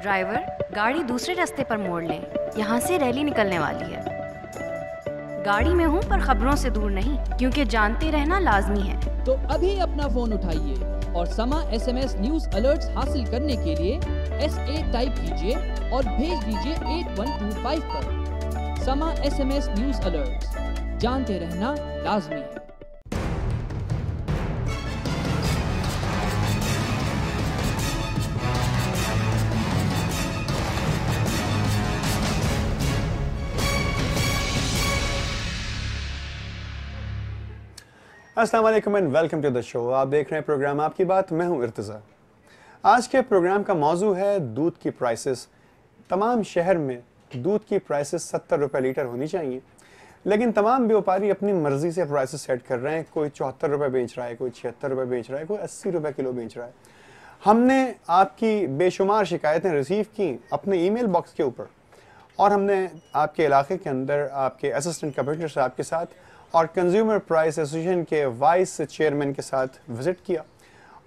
Driver, गाड़ी दूसरे रास्ते पर मोड़ लें, यहाँ से रैली निकलने वाली है। गाड़ी में हूँ पर खबरों से दूर नहीं, क्योंकि जानते रहना लाजमी है। तो अभी अपना फोन उठाइए और समा SMS न्यूज अलर्ट्स हासिल करने के लिए SA टाइप कीजिए और भेज दीजिए 8125 पर। समा SMS न्यूज अलर्ट्स, जानते रहना लाजमी है। अस्सलाम वालेकुम and welcome to the show. आप देख रहे हैं प्रोग्राम आपकी बात, मैं हूं इर्तिज़ा। आज के प्रोग्राम का मौजू है दूध की प्राइसेस। तमाम शहर में दूध की प्राइसेस 70 रुपये लीटर होनी चाहिए, लेकिन तमाम व्यापारी अपनी मर्जी से प्राइसेस सेट कर रहे हैं। कोई 74 रुपये बेच रहा है, कोई 76 रुपये बेच रहा है, कोई 80 रुपये किलो बेच रहा है। हमने आपकी बेशुमार शिकायतें रिसीव की अपने ईमेल बॉक्स के ऊपर, और हमने आपके इलाके के अंदर आपके असिस्टेंट कमिश्नर साहब के साथ और कंज्यूमर प्राइस एसोसिएशन के वाइस चेयरमैन के साथ विज़िट किया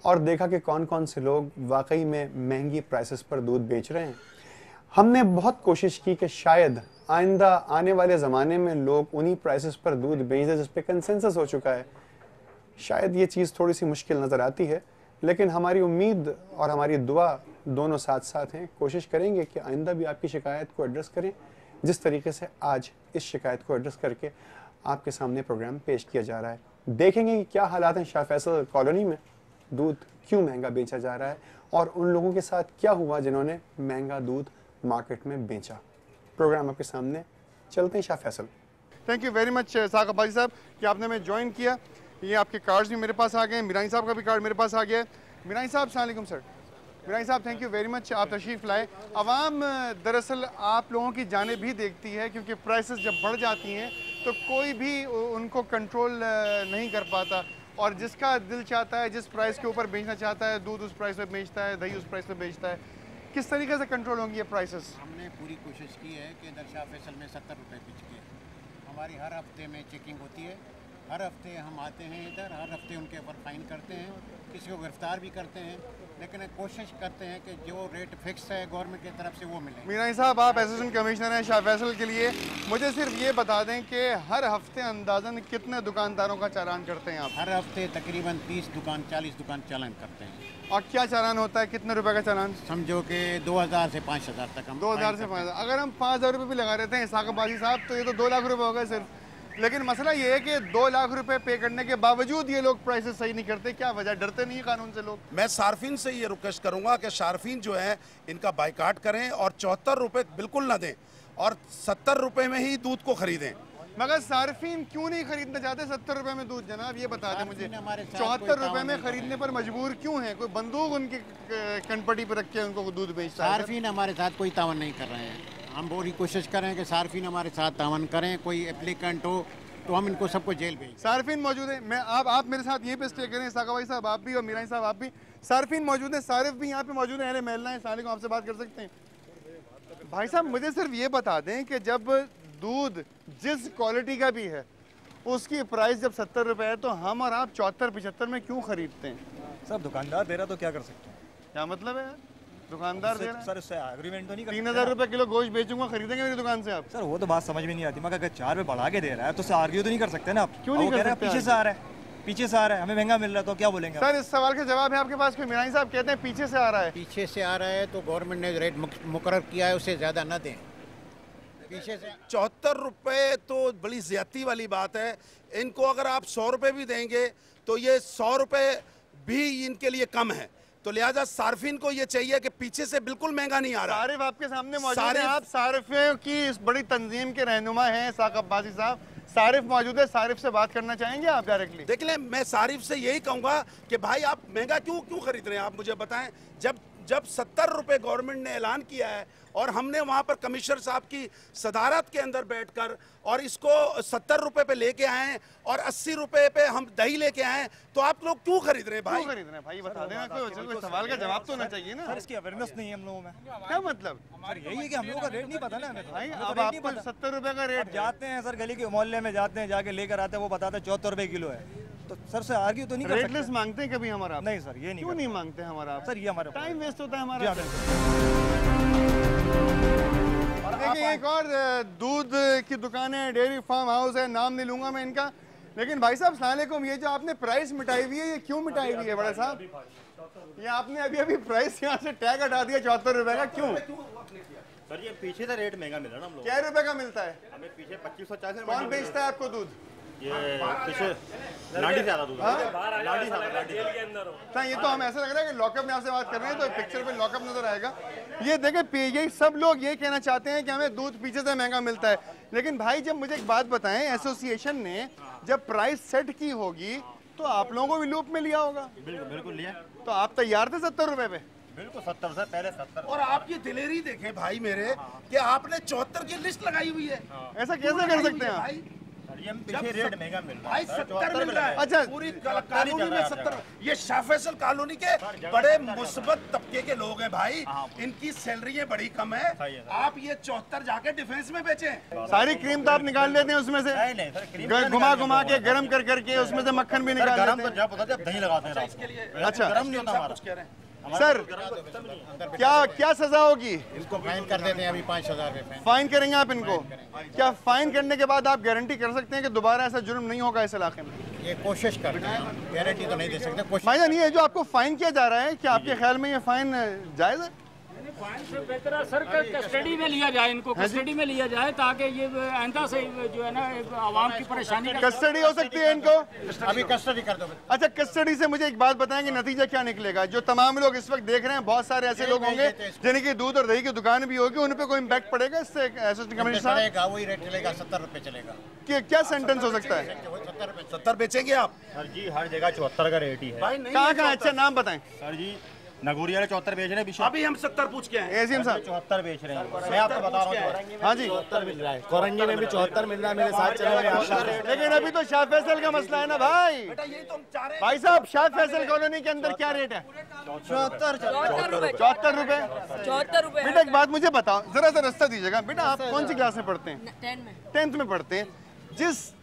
और देखा कि कौन कौन से लोग वाकई में महंगी प्राइसेस पर दूध बेच रहे हैं। हमने बहुत कोशिश की कि शायद आइंदा आने वाले ज़माने में लोग उन्हीं प्राइसेस पर दूध बेच दें जिस पे कंसेंसस हो चुका है। शायद ये चीज़ थोड़ी सी मुश्किल नज़र आती है, लेकिन हमारी उम्मीद और हमारी दुआ दोनों साथ साथ हैं। कोशिश करेंगे कि आइंदा भी आपकी शिकायत को एड्रेस करें जिस तरीके से आज इस शिकायत को एड्रेस करके आपके सामने प्रोग्राम पेश किया जा रहा है। देखेंगे कि क्या हालात हैं शाह फैसल कॉलोनी में, दूध क्यों महंगा बेचा जा रहा है और उन लोगों के साथ क्या हुआ जिन्होंने महंगा दूध मार्केट में बेचा। प्रोग्राम आपके सामने, चलते हैं Shah Faisal. Thank you very much साक़ अब्बासी साहब कि आपने हमें ज्वाइन किया। ये आपके कार्ड्स भी मेरे पास आ गए, मीरानी साहब का भी कार्ड मेरे पास आ गया है। मीरानी साहब अस्सलाम वालेकुम सर। मीरानी साहब थैंक यू वेरी मच, आप तशरीफ़ लाए। अवाम दरअसल आप लोगों की जानिब भी देखती है, क्योंकि प्राइसेस जब बढ़ जाती हैं तो कोई भी उनको कंट्रोल नहीं कर पाता, और जिसका दिल चाहता है जिस प्राइस के ऊपर बेचना चाहता है दूध उस प्राइस पे बेचता है, दही उस प्राइस पे बेचता है। किस तरीके से कंट्रोल होंगी ये प्राइसेस? हमने पूरी कोशिश की है कि इधर शाह फैसल में 70 रुपये पिच के हमारी हर हफ्ते में चेकिंग होती है। हर हफ्ते हम आते हैं इधर, हर हफ्ते उनके ऊपर फाइन करते हैं, किसी को गिरफ्तार भी करते हैं, लेकिन कोशिश करते हैं कि जो रेट फिक्स है गवर्नमेंट की तरफ से वो मिले। मीरानी साहब, आप असिस्टेंट कमिश्नर हैं शाह फैसल के लिए, मुझे सिर्फ ये बता दें कि हर हफ्ते अंदाजन कितने दुकानदारों का चालान करते हैं आप? हर हफ्ते तकरीबन 30 दुकान 40 दुकान चालान करते हैं। और क्या चालान होता है, कितने रुपए का चालान? समझो कि 2000 से 5000 तक हम 2000 से 5000। अगर हम 5000 रुपये भी लगा रहे थे साक़ अब्बासी साहब, तो ये तो 2 लाख रुपये हो गए सिर्फ। लेकिन मसला ये है कि 2 लाख रुपए पे करने के बावजूद ये लोग प्राइसेस सही नहीं करते। क्या वजह, डरते नहीं है कानून से लोग? मैं सार्फिन से ये रिक्वेस्ट करूंगा कि सार्फिन जो है इनका बाइकाट करें और 74 रुपये बिल्कुल ना दें और 70 रुपये में ही दूध को खरीदें। मगर सार्फिन क्यों नहीं खरीदना चाहते 70 रुपये में दूध? जनाब ये बता दें मुझे, 74 रुपये में खरीदने पर मजबूर क्यों है? कोई बंदूक उनकी कनपटी पर रख के उनको दूध बेचता है? सार्फिन हमारे साथ कोई तावन नहीं कर रहे हैं। हम पूरी कोशिश करें कि सार्फिन हमारे साथ तावन करें। कोई एप्लीकेंट हो तो हम इनको सबको जेल भेजें। सार्फिन मौजूद है, मैं आप मेरे साथ यहीं पे स्टे करें। साक़ अब्बासी साहब आप भी और मीरानी साहब आप भी। सार्फिन मौजूद है, सारिफ भी यहाँ पे मौजूद है। महला है, साले को आपसे बात कर सकते हैं? भाई साहब मुझे सिर्फ ये बता दें कि जब दूध जिस क्वालिटी का भी है उसकी प्राइस जब 70 रुपये है, तो हम और आप 74-75 में क्यों खरीदते हैं? सब दुकानदार दे रहा तो क्या कर सकते हैं? क्या मतलब है? दुकानदार दे रहा है सर, उससे एग्रीमेंट तो नहीं कर 3000 रुपये किलो गोश्त बेचूंगा, खरीदेंगे मेरी दुकान से आप? सर वो तो बात समझ में नहीं आती, मगर अगर 4 रुपये बढ़ा के दे रहा है तो उससे आर्ग्यू तो नहीं कर सकते ना आप। क्यों नहीं कर सकते? पीछे से आ रहा है, पीछे से आ रहा है, हमें महंगा मिल रहा है तो क्या बोलेंगे? सर इस सवाल का जवाब है आपके पास? कि मीरानी साहब कहते हैं पीछे से आ रहा है। पीछे से आ रहा है तो गवर्नमेंट ने रेट मुकर्रर किया है, उससे ज़्यादा न दें। पीछे से 74 रुपये तो बड़ी ज़्यादती वाली बात है। इनको अगर आप 100 रुपये भी देंगे तो ये 100 रुपये भी इनके लिए कम है, तो लिहाजा सार्फिन को ये चाहिए कि पीछे से बिल्कुल महंगा नहीं आ रहा। सारिफ आपके सामने मौजूद है, आप सारिफों की इस बड़ी तंजीम के रहनुमा हैं साक़ अब्बासी साहब। सारिफ मौजूद है, सारिफ से बात करना चाहेंगे आप डायरेक्टली? देख लें, मैं सारिफ से यही कहूँगा कि भाई आप महंगा क्यों खरीद रहे हैं, आप मुझे बताएं। जब 70 रुपये गवर्नमेंट ने ऐलान किया है और हमने वहाँ पर कमिश्नर साहब की सदारत के अंदर बैठकर और इसको 70 रुपये पे लेके आए और 80 रुपये पे हम दही लेके आए, तो आप लोग क्यों खरीद रहे हैं भाई? क्यों खरीद रहे हैं भाई, बता देना। कोई सवाल का जवाब तो होना चाहिए ना। सर इसकी अवेयरनेस नहीं है हम लोगों में। क्या मतलब? सर यही है कि हम लोगों का रेट नहीं पता ना हमें। भाई अब आपको 70 रुपये का रेट जाते हैं सर, गली के मोहल्ले में जाते हैं, जाके लेकर आते हैं, वो बताते हैं 74 रुपये किलो है, तो सर से आर्ग्यू तो नहीं कर सकते। रेटलेस मांगते हैं कभी हमारा? नहीं सर, ये नहीं। क्यों नहीं मांगते हमारा? सर ये हमारा टाइम वेस्ट होता है हमारा। देखिए एक और दूध की दुकान है, डेयरी फार्म हाउस है, नाम नहीं लूंगा मैं इनका। लेकिन भाई साहब अस्सलाम वालेकुम, ये जो आपने प्राइस मिटाई हुई है, ये क्यों मिटाई हुई है बड़ा साहब? ये आपने अभी अभी प्राइस यहाँ से टैग हटा दिया 74 रुपए का, क्यों? सर ये पीछे से रेट महंगा मिल रहा है ना हम लोग। क्या रुपए का मिलता है? हमें पीछे 2540। कौन बेचता है आपको दूध? ये पीछे लाडी से आता दूध। हाँ, ये तो हम ऐसा लग रहा है कि लॉकअप में आपसे बात कर रहे हैं तो पिक्चर पे लॉकअप नजर आएगा। ये देखें, यही सब लोग ये कहना चाहते हैं कि हमें दूध पीछे से महंगा मिलता है। लेकिन भाई जब मुझे एक बात बताएं, एसोसिएशन ने जब प्राइस सेट की होगी तो आप लोगों को भी लूप में लिया होगा। बिल्कुल बिल्कुल लिया। तो आप तैयार थे 70 रुपए पे? बिल्कुल 70 से पहले 70। और आप ये दिलेरी देखें भाई मेरे कि आपने 74 की लिस्ट लगाई हुई है। ऐसा कैसे कर सकते हैं आप? भाई ये पीछे रेट महंगा मिल रहा भाई है। 70 मिल रहा है। अच्छा, पूरी कॉलोनी में 70। ये शाह फैसल कॉलोनी के बड़े मुस्बत तबके के लोग हैं भाई, इनकी सैलरियां बड़ी कम है। आप ये 74 जाके डिफेंस में बेचें। सारी क्रीम तो आप निकाल लेते हैं उसमें से? नहीं सर, क्रीम घुमा घुमा के गर्म कर करके उसमें से मक्खन भी निकाल गरम लेते तो जब होता है जब दही लगाते हैं रात को। अच्छा। गरम नहीं होता हमारा। कुछ कह रहे हैं सर, क्या सजा होगी? इनको फाइन कर देते हैं अभी 5000 रुपए। फाइन करेंगे आप इनको? क्या फाइन करने के बाद आप गारंटी कर सकते हैं कि दोबारा ऐसा जुर्म नहीं होगा इस इलाके में? ये कोशिश करते हैं, गारंटी तो नहीं दे सकते, कोशिश। भाईजान, ये जो आपको फाइन किया जा रहा है, क्या आपके ख्याल में ये फाइन जायज है? फाइन से बेहतर है सर कस्टडी में लिया जाए, इनको कस्टडी में लिया जाए ताकि ये आइंदा से जो है ना आवाम की परेशानी का कस्टडी हो सकती है इनको? अभी कस्टडी कर दो। अच्छा, कस्टडी से मुझे एक बात बताएं कि नतीजा क्या निकलेगा? जो तमाम लोग इस वक्त देख रहे हैं, बहुत सारे ऐसे लोग होंगे जिनकी दूध और दही की दुकान भी होगी, उन पे कोई इम्पैक्ट पड़ेगा इससे? एसोसिएशन कमिश्नर साहब, वही रेट चलेगा, 70 रुपए चलेगा। क्या सेंटेंस हो सकता है? 70 बेचेंगे आप? सर जी हर जगह 74 का रेट ही है। कहाँ कहाँ? अच्छा नाम बताएं। सर जी नगोरिया 74 बेच रहे हैं। अभी हम 70 पूछ के हैं। एसीएम साहब 74 बेच रहे हैं, मैं आपको बता रहा हूँ। हाँ जी, 74 मिल रहा है, कोरंगी में भी 74 मिल रहा है। मेरे साथ चलोगे? लेकिन अभी तो शाह फैसल का मसला है ना भाई। यही तो हम चाह रहे हैं। भाई साहब, शाह फैसल कॉलोनी के अंदर क्या रेट है? 74 रुपए। बेटा एक बात मुझे बताओ, जरा सा रास्ता दीजिएगा। बेटा आप कौन सी क्लास में पढ़ते हैं? 10th में पढ़ते हैं। जिस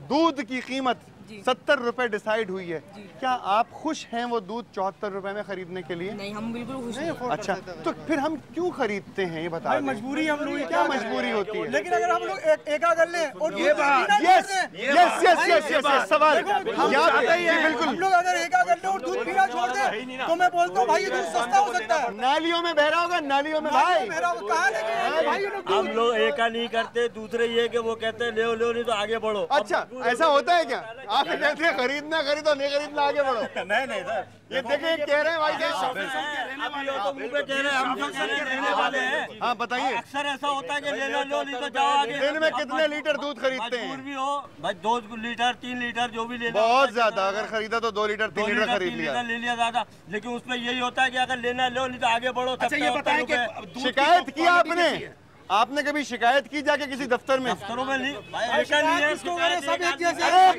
दूध की कीमत 70 रुपए डिसाइड हुई है, क्या आप खुश हैं वो दूध 74 रुपए में खरीदने के लिए? नहीं, हम बिल्कुल खुश नहीं। अच्छा, तो फिर हम क्यों खरीदते हैं ये बताइए? मजबूरी हम लोग क्या मजबूरी होती है? लेकिन अगर हम लोग एका कर लें और ये बात yes yes yes yes yes सवाल याद बताइए। बिल्कुल, हम लोग अगर एका कर लें और दूध पीना छोड़ दें तो मैं बोलता हूँ भाई ये दूध सस्ता हो सकता है। नालियों में बह रहा होगा, नालियों में भाई। कहाँ लेके भाई हम लोग एका नहीं करते, दूसरे ये कि वो कहते हैं ले लो नहीं तो आगे बढ़ो। अच्छा, ऐसा होता है क्या? आप कहते हैं खरीदना खरीदो, नहीं खरीदना आगे बढ़ो। नहीं सर, ये देखिए कह रहे हैं भाई हम जो रहने वाले हैं। हाँ बताइए, अक्सर ऐसा होता है कि ले लो नहीं तो जाओ आगे। दिन में कितने लीटर दूध खरीदते हैं? भी हो भाई 2 लीटर 3 लीटर जो भी लेना। बहुत ज्यादा, अगर खरीदा तो 2 लीटर 3 लीटर खरीद लिया। ले लिया ज्यादा, लेकिन उसमें यही होता है कि अगर लेना लो नहीं तो आगे बढ़ो। अच्छा ये बताएं कि शिकायत की आपने? आपने कभी शिकायत की जाके किसी दफ्तर में? दफ्तरों में नहीं भाई, अरे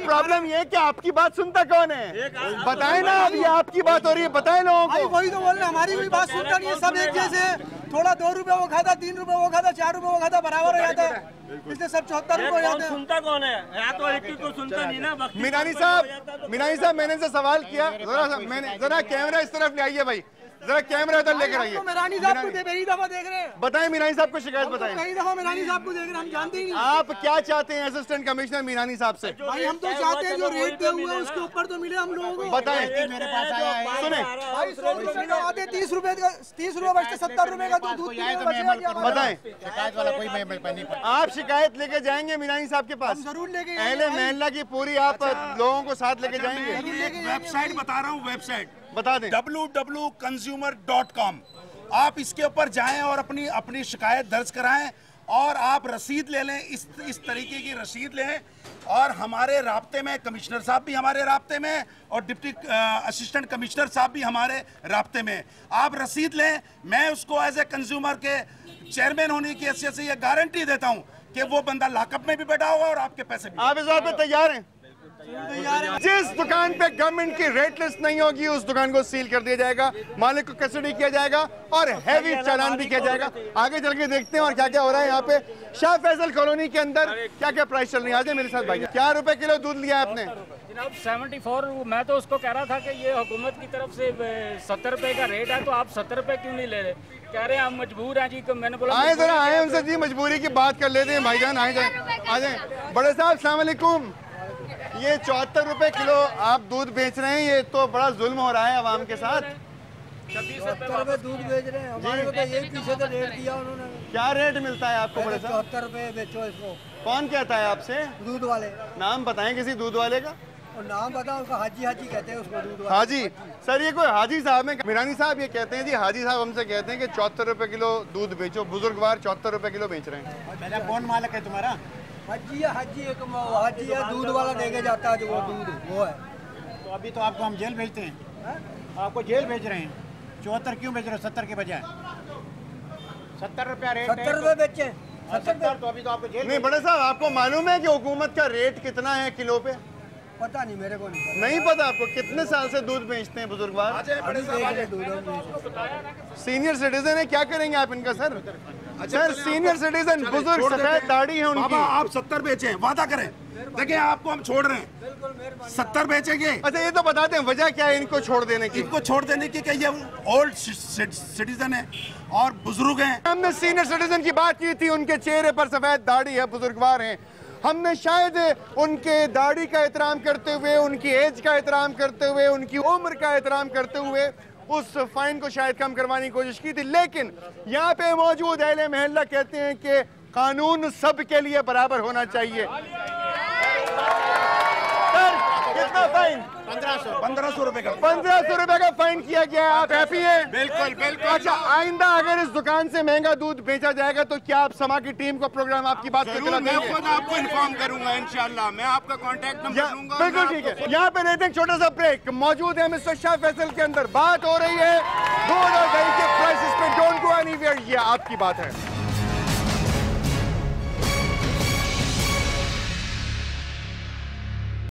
प्रॉब्लम ये है कि आपकी बात सुनता कौन है? बताएं ना, अब ये आपकी बात हो रही है, बताएं लोगों को। वही तो बोल रहे, हमारी भी बात सुनता नहीं है। सब एक जैसे, थोड़ा 2 रुपए वो खाता, 3 रुपए वो खाता, 4 रुपए वो खाता, बराबर हो जाता है। इसलिए सब 74 रुपए हो जाते हैं। सुनता कौन है? या तो एक ही को सुनता नहीं ना। मीनानी साहब मैंने इनसे सवाल किया, जरा कैमरा इस तरफ ले आइए भाई, जरा कैमरा इधर लेकर आइए। मीरानी साहब को पहली दफा देख रहे हैं। बताएं मीरानी साहब को शिकायत बताएं। पहली दफा मीरानी साहब को देख रहे हैं, हम जानते ही नहीं। आप क्या चाहते हैं असिस्टेंट कमिश्नर मीरानी साहब से? भाई हम तो चाहते हैं जो रेट दिया हुआ है उसके ऊपर तो मिले हम लोगों को। बताएं। मेरे पास आया है, सुने भाई 100 रुपए का आते 30 रुपए बचते 70 रुपए का दूध बताएं। शिकायत वाला कोई नहीं। आप शिकायत लेके जाएंगे मीरानी साहब के पास? जरूर लेके अहले महल्ला की पूरी आप लोगों को साथ लेके जाएंगे? वेबसाइट बता रहा हूँ, वेबसाइट बता दें। www.consumer.com। आप इसके ऊपर जाएं और अपनी शिकायत दर्ज कराएं और आप रसीद ले लें। इस तरीके की रसीद लें और हमारे राब्ते में कमिश्नर साहब भी हमारे राब्ते में और डिप्टी असिस्टेंट कमिश्नर साहब भी हमारे राब्ते में। आप रसीद लें, मैं उसको एज ए कंज्यूमर के चेयरमैन होने की हैसियत से ये गारंटी देता हूँ कि वो बंदा लॉकअप में भी बैठा होगा और आपके पैसे भी। आप इस बात पे तैयार हैं? जिस दुकान पे गवर्नमेंट की रेट लिस्ट नहीं होगी उस दुकान को सील कर दिया जाएगा, मालिक को कस्टडी किया जाएगा और हैवी चालान भी किया जाएगा। आगे चल के देखते हैं और क्या क्या हो रहा है यहाँ पे शाह फैसल कॉलोनी के अंदर। क्या क्या प्राइस चल रही है? आज मेरे साथ भाई, क्या रुपए किलो दूध लिया आपने? जनाब 74, मैं तो उसको कह रहा था कि ये हुकूमत की तरफ से 70 रुपए का रेट है, तो आप 70 रुपए क्यों नहीं ले रहे? कह रहे हैं हम मजबूर हैं जी। मैंने बोला आए जरा, आए उनसे जी, मजबूरी की बात कर लेते हैं भाईजान, आ जाए आ जाए। बड़े साहब अस्सलाम वालेकुम। ये 74 रुपए किलो आप दूध बेच रहे हैं, ये तो बड़ा जुल्म हो रहा है आवाम के साथ। 70 रुपए दूध बेच रहे हैं, हमारे को तो 1% रेट दिया उन्होंने। क्या रेट मिलता है आपको बड़े साहब? 74 रुपए बेचो इसको। कौन कहता है आपसे? दूध वाले। नाम बताएं किसी दूध वाले का। और नाम बता, उसका हाजी हाजी कहते हैं उसको, दूध वाले। हाजी सर, ये कोई हाजी साहब है? मीरानी साहब ये कहते हैं जी, हाजी साहब हमसे कहते हैं कि 74 रुपए किलो दूध बेचो। बुजुर्गवार 74 रुपए किलो बेच रहे हैं। कौन मालिक है तुम्हारा? हाजी है, हाजी एक हाजी है, दूध वाला देके जाता है जो वो दूध वो है। तो अभी तो आपको हम जेल भेजते हैं, आपको जेल भेज रहे हैं। 74 क्यों बेच रहे हो 70 के बजाय? 70 रुपया रेट। 70 रुपए बेचे 70, तो अभी तो आपको जेल नहीं बड़े साहब, आपको मालूम है कि हुकूमत का रेट कितना है किलो पे? पता नहीं, मेरे को नहीं पता आपको? कितने साल से दूध बेचते हैं बुजुर्गवार? सीनियर सिटीजन है, क्या करेंगे आप इनका सर? सर सीनियर सिटीजन बुजुर्ग, सफेद दाढ़ी है उनकी। आप 70 बेचे, वादा करें, देखिए आपको हम छोड़ रहे हैं, 70 बेचेंगे। अच्छा ये तो बताते हैं वजह क्या है इनको छोड़ देने की? इनको छोड़ देने की कि ये ओल्ड सिटीजन है और बुजुर्ग हैं। हमने सीनियर सिटीजन की बात की थी, उनके चेहरे पर सफेद दाढ़ी है, बुजुर्गवार हैं। हमने शायद उनके दाढ़ी का एहतराम करते हुए, उनकी एज का एहतराम करते हुए, उनकी उम्र का एहतराम करते हुए उस फाइन को शायद कम करवाने की कोशिश की थी। लेकिन यहाँ पे मौजूद अहले महल्ला कहते हैं कि कानून सब के लिए बराबर होना चाहिए। सर कितना फाइन? 1500 रुपए का। 1500 रुपए का फाइन किया गया है। आप हैप्पी हैं? बिल्कुल बिल्कुल। अच्छा आइंदा अगर इस दुकान से महंगा दूध बेचा जाएगा तो क्या आप समा की टीम को प्रोग्राम आपकी बात मैं खुद आपको इन्फॉर्म करूंगा इंशाल्लाह। मैं आपका कांटेक्ट नंबर दूंगा। बिल्कुल ठीक है। यहाँ पे लेते हैं छोटा सा ब्रेक। मौजूद है मिस्टर शाह फैसल के अंदर, बात हो रही है दूध और दही के प्राइसेस पे। डोंट गो एनीवेयर, ये आपकी बात है।